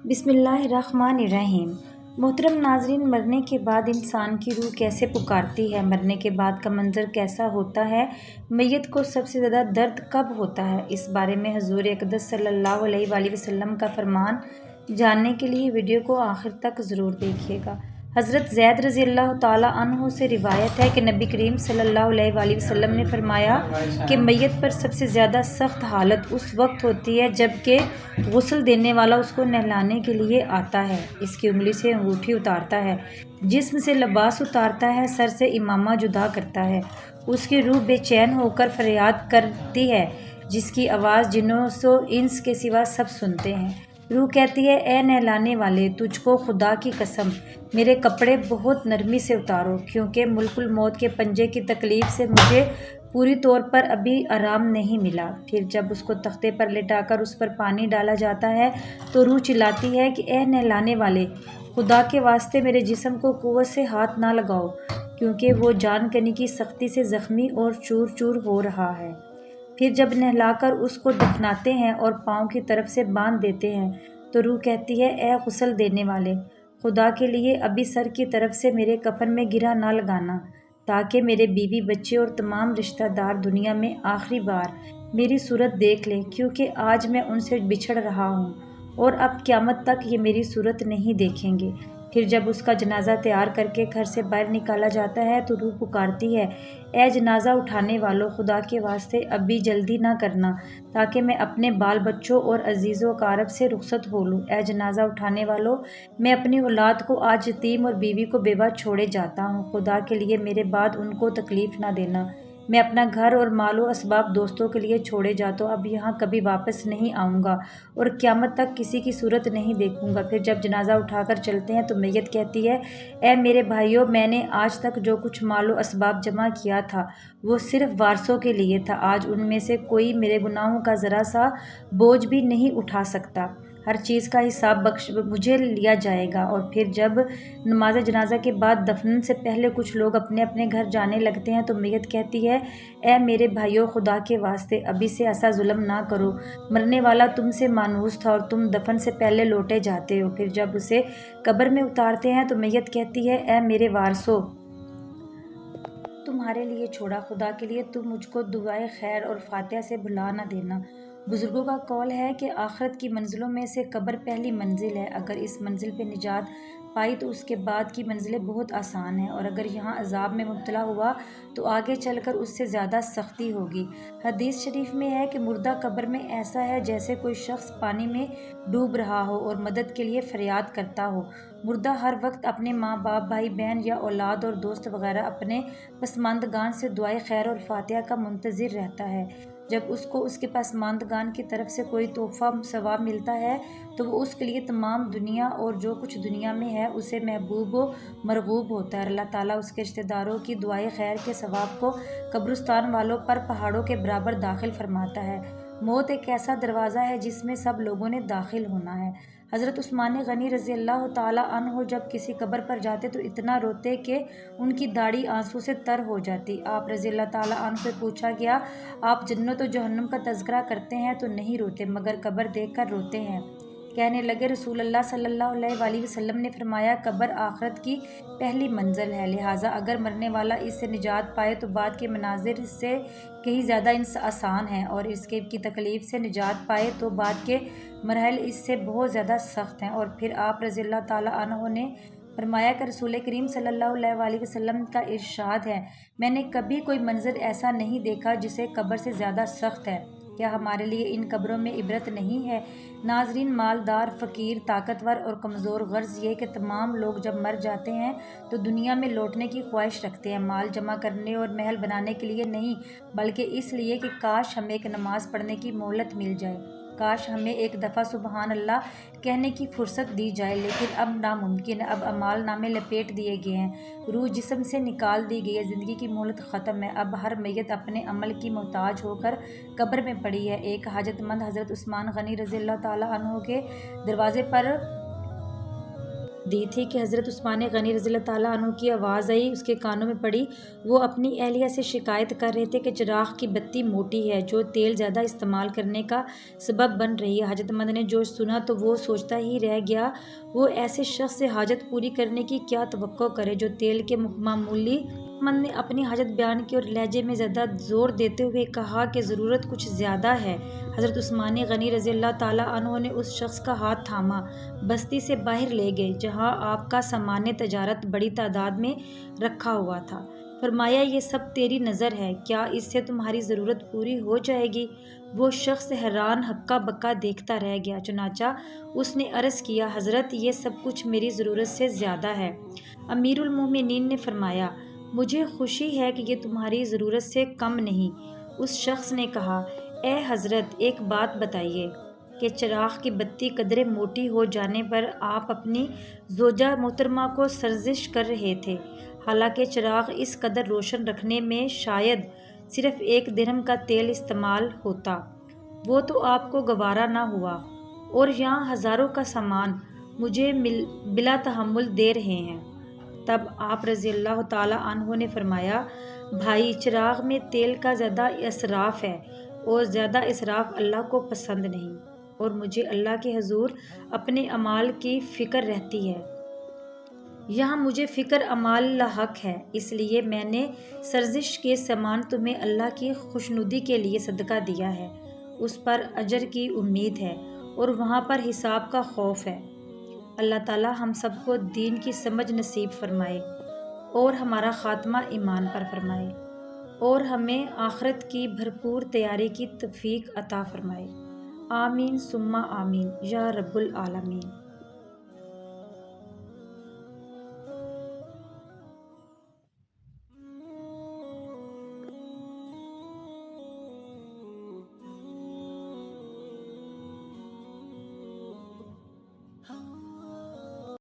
بسم اللہ الرحمن الرحیم۔ محترم ناظرین، مرنے کے بعد انسان کی روح کیسے پکارتی ہے؟ مرنے کے بعد کا منظر کیسا ہوتا ہے؟ میت کو سب سے زیادہ درد کب ہوتا ہے؟ اس بارے میں حضور اقدس صلی اللہ علیہ وآلہ وسلم کا فرمان جاننے کے لیے ویڈیو کو آخر تک ضرور دیکھیے گا۔ حضرت زید رضی اللہ تعالیٰ عنہ سے روایت ہے کہ نبی کریم صلی اللہ علیہ وآلہ وسلم نے فرمایا کہ میت پر سب سے زیادہ سخت حالت اس وقت ہوتی ہے جب کہ غسل دینے والا اس کو نہلانے کے لیے آتا ہے، اس کی انگلی سے انگوٹھی اتارتا ہے، جسم سے لباس اتارتا ہے، سر سے امامہ جدا کرتا ہے، اس کی روح بے چین ہو کر فریاد کرتی ہے جس کی آواز جنوں و انس کے سوا سب سنتے ہیں۔ روح کہتی ہے، اے نہلانے والے، تجھ کو خدا کی قسم میرے کپڑے بہت نرمی سے اتارو، کیونکہ ملک الموت کے پنجے کی تکلیف سے مجھے پوری طور پر ابھی آرام نہیں ملا۔ پھر جب اس کو تختے پر لٹا کر اس پر پانی ڈالا جاتا ہے تو روح چلاتی ہے کہ اے نہلانے والے، خدا کے واسطے میرے جسم کو قوت سے ہاتھ نہ لگاؤ، کیونکہ وہ جان کنی کی سختی سے زخمی اور چور چور ہو رہا ہے۔ پھر جب نہلا کر اس کو دفناتے ہیں اور پاؤں کی طرف سے باندھ دیتے ہیں تو روح کہتی ہے، اے غسل دینے والے، خدا کے لیے ابھی سر کی طرف سے میرے کفن میں گرہ نہ لگانا، تاکہ میرے بیوی بچے اور تمام رشتہ دار دنیا میں آخری بار میری صورت دیکھ لیں، کیونکہ آج میں ان سے بچھڑ رہا ہوں اور اب قیامت تک یہ میری صورت نہیں دیکھیں گے۔ پھر جب اس کا جنازہ تیار کر کے گھر سے باہر نکالا جاتا ہے تو روح پکارتی ہے، اے جنازہ اٹھانے والوں، خدا کے واسطے ابھی جلدی نہ کرنا، تاکہ میں اپنے بال بچوں اور عزیز و اقارب سے رخصت ہو لوں۔ اے جنازہ اٹھانے والوں، میں اپنی اولاد کو آج یتیم اور بیوی کو بیوہ چھوڑے جاتا ہوں، خدا کے لیے میرے بعد ان کو تکلیف نہ دینا۔ میں اپنا گھر اور مال و اسباب دوستوں کے لیے چھوڑے جاتا ہوں، اب یہاں کبھی واپس نہیں آؤں گا اور قیامت تک کسی کی صورت نہیں دیکھوں گا۔ پھر جب جنازہ اٹھا کر چلتے ہیں تو میت کہتی ہے، اے میرے بھائیوں، میں نے آج تک جو کچھ مال و اسباب جمع کیا تھا وہ صرف وارثوں کے لیے تھا، آج ان میں سے کوئی میرے گناہوں کا ذرا سا بوجھ بھی نہیں اٹھا سکتا، ہر چیز کا حساب مجھے لیا جائے گا۔ اور پھر جب نماز جنازہ کے بعد دفن سے پہلے کچھ لوگ اپنے اپنے گھر جانے لگتے ہیں تو میت کہتی ہے، اے میرے بھائیوں، خدا کے واسطے ابھی سے ایسا ظلم نہ کرو، مرنے والا تم سے مانوس تھا اور تم دفن سے پہلے لوٹے جاتے ہو۔ پھر جب اسے قبر میں اتارتے ہیں تو میت کہتی ہے، اے میرے وارثوں، تمہارے لیے چھوڑا، خدا کے لیے تم مجھ کو دعائے خیر اور فاتحہ سے بھلا نہ دینا۔ بزرگوں کا قول ہے کہ آخرت کی منزلوں میں سے قبر پہلی منزل ہے، اگر اس منزل پہ نجات پائی تو اس کے بعد کی منزلیں بہت آسان ہیں، اور اگر یہاں عذاب میں مبتلا ہوا تو آگے چل کر اس سے زیادہ سختی ہوگی۔ حدیث شریف میں ہے کہ مردہ قبر میں ایسا ہے جیسے کوئی شخص پانی میں ڈوب رہا ہو اور مدد کے لیے فریاد کرتا ہو۔ مردہ ہر وقت اپنے ماں باپ، بھائی بہن یا اولاد اور دوست وغیرہ اپنے پسماندگان سے دعائے خیر اور فاتحہ کا منتظر رہتا ہے۔ جب اس کو اس کے پسماندگان کی طرف سے کوئی تحفہ ثواب ملتا ہے تو وہ اس کے لیے تمام دنیا اور جو کچھ دنیا میں ہے اسے محبوب و مرغوب ہوتا ہے، اور اللہ تعالیٰ اس کے رشتہ داروں کی دعائے خیر کے ثواب کو قبرستان والوں پر پہاڑوں کے برابر داخل فرماتا ہے۔ موت ایک ایسا دروازہ ہے جس میں سب لوگوں نے داخل ہونا ہے۔ حضرت عثمان غنی رضی اللہ تعالیٰ عنہ جب کسی قبر پر جاتے تو اتنا روتے کہ ان کی داڑھی آنسو سے تر ہو جاتی۔ آپ رضی اللہ تعالیٰ عنہ سے پوچھا گیا، آپ جنت و جہنم کا تذکرہ کرتے ہیں تو نہیں روتے مگر قبر دیکھ کر روتے ہیں؟ کہنے لگے، رسول اللہ صلی اللہ علیہ وآلہ وسلم نے فرمایا، قبر آخرت کی پہلی منزل ہے، لہٰذا اگر مرنے والا اس سے نجات پائے تو بعد کے مناظر اس سے کہیں زیادہ آسان ہیں، اور اس کی تکلیف سے نجات پائے تو بعد کے مراحل اس سے بہت زیادہ سخت ہیں۔ اور پھر آپ رضی اللہ تعالیٰ عنہ نے فرمایا کہ رسول کریم صلی اللہ علیہ وآلہ وسلم کا ارشاد ہے، میں نے کبھی کوئی منظر ایسا نہیں دیکھا جسے قبر سے زیادہ سخت ہے، کیا ہمارے لیے ان قبروں میں عبرت نہیں ہے؟ ناظرین، مالدار، فقیر، طاقتور اور کمزور، غرض یہ کہ تمام لوگ جب مر جاتے ہیں تو دنیا میں لوٹنے کی خواہش رکھتے ہیں، مال جمع کرنے اور محل بنانے کے لیے نہیں، بلکہ اس لیے کہ کاش ہمیں ایک نماز پڑھنے کی مہلت مل جائے، کاش ہمیں ایک دفعہ سبحان اللہ کہنے کی فرصت دی جائے، لیکن اب ناممکن ہے، اب اعمال نامے لپیٹ دیے گئے ہیں، روح جسم سے نکال دی گئی ہے، زندگی کی مہلت ختم ہے، اب ہر میت اپنے عمل کی محتاج ہو کر قبر میں پڑی ہے۔ ایک حاجت مند حضرت عثمان غنی رضی اللہ تعالیٰ عنہ کے دروازے پر دی تھی کہ حضرت عثمان غنی رضی اللہ تعالیٰ عنہ کی آواز آئی، اس کے کانوں میں پڑی۔ وہ اپنی اہلیہ سے شکایت کر رہے تھے کہ چراغ کی بتی موٹی ہے جو تیل زیادہ استعمال کرنے کا سبب بن رہی ہے۔ حاجت مند نے جو سنا تو وہ سوچتا ہی رہ گیا، وہ ایسے شخص سے حاجت پوری کرنے کی کیا توقع کرے جو تیل کے معمولی۔ مند نے اپنی حاجت بیان کی اور لہجے میں زیادہ زور دیتے ہوئے کہا کہ ضرورت کچھ زیادہ ہے۔ حضرت عثمان غنی رضی اللہ تعالیٰ عنہ نے اس شخص کا ہاتھ تھاما، بستی سے باہر لے گئے جہاں آپ کا سامان تجارت بڑی تعداد میں رکھا ہوا تھا۔ فرمایا یہ سب تیری نظر ہے، کیا اس سے تمہاری ضرورت پوری ہو جائے گی؟ وہ شخص حیران ہکا بکا دیکھتا رہ گیا، چنانچہ اس نے عرض کیا حضرت یہ سب کچھ میری ضرورت سے زیادہ ہے۔ امیر المومنین نے فرمایا مجھے خوشی ہے کہ یہ تمہاری ضرورت سے کم نہیں۔ اس شخص نے کہا اے حضرت ایک بات بتائیے کہ چراغ کی بتی قدرے موٹی ہو جانے پر آپ اپنی زوجہ محترمہ کو سرزش کر رہے تھے، حالانکہ چراغ اس قدر روشن رکھنے میں شاید صرف 1 درہم کا تیل استعمال ہوتا، وہ تو آپ کو گوارا نہ ہوا، اور یہاں ہزاروں کا سامان مجھے بلا تحمل دے رہے ہیں۔ تب آپ رضی اللہ تعالیٰ عنہ نے فرمایا بھائی چراغ میں تیل کا زیادہ اسراف ہے اور زیادہ اسراف اللہ کو پسند نہیں، اور مجھے اللہ کے حضور اپنے اعمال کی فکر رہتی ہے۔ یہاں مجھے فکر اعمال لاحق ہے، اس لیے میں نے سرزش کے سامان تمہیں اللہ کی خوشنودی کے لیے صدقہ دیا ہے، اس پر اجر کی امید ہے اور وہاں پر حساب کا خوف ہے۔ اللہ تعالیٰ ہم سب کو دین کی سمجھ نصیب فرمائے اور ہمارا خاتمہ ایمان پر فرمائے، اور ہمیں آخرت کی بھرپور تیاری کی توفیق عطا فرمائے۔ آمین ثم آمین یا رب العالمین۔